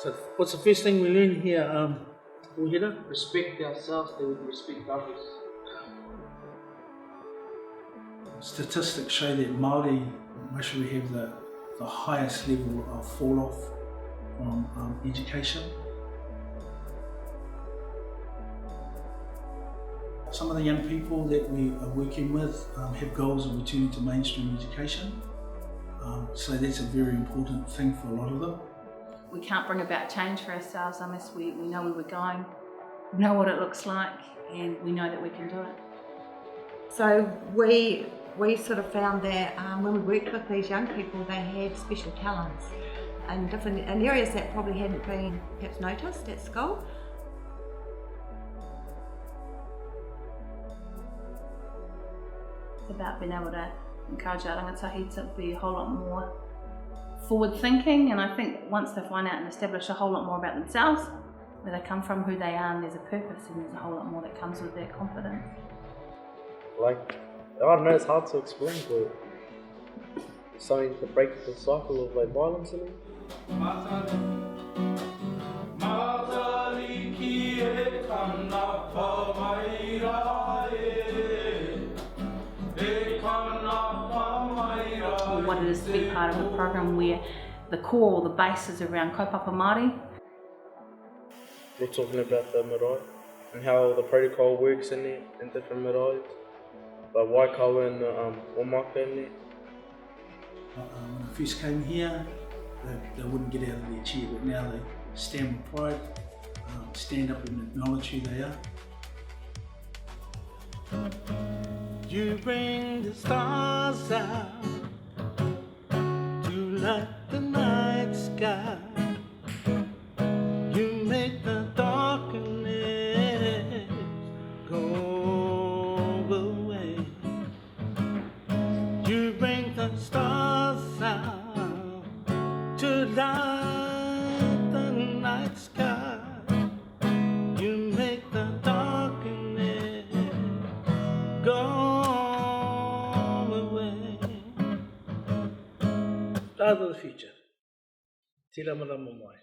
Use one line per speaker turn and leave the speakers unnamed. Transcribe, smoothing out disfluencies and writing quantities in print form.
So what's the first thing we learn here, Uhira?
Respect ourselves, then we respect others.
Statistics show that Māori actually have the highest level of fall off from education. Some of the young people that we are working with have goals of returning to mainstream education. So that's a very important thing for a lot of them.
We can't bring about change for ourselves unless we know where we're going, we know what it looks like, and we know that we can do it.
So we sort of found that when we worked with these young people, they had special talents in areas that probably hadn't been perhaps noticed at school.
It's about being able to encourage our rangatahi to be a whole lot more forward thinking, and I think once they find out and establish a whole lot more about themselves, where they come from, who they are, and there's a purpose, and there's a whole lot more that comes with their confidence.
Like, I don't know, it's hard to explain, but something to break the cycle of like violence in it.
What it is to be part of a program where the core, the base is around kaupapa Māori.
We're talking about the marae and how the protocol works in there in different marae. The waikawa and omaka in there.
When I first came here, they wouldn't get out of their chair, but now they stand with pride, stand up and acknowledge who they are.
You bring the stars out to light the night sky. You make the darkness go away. You bring the stars out to light the night sky. You make the darkness go.
Stars of the future. Tiramarama Mai.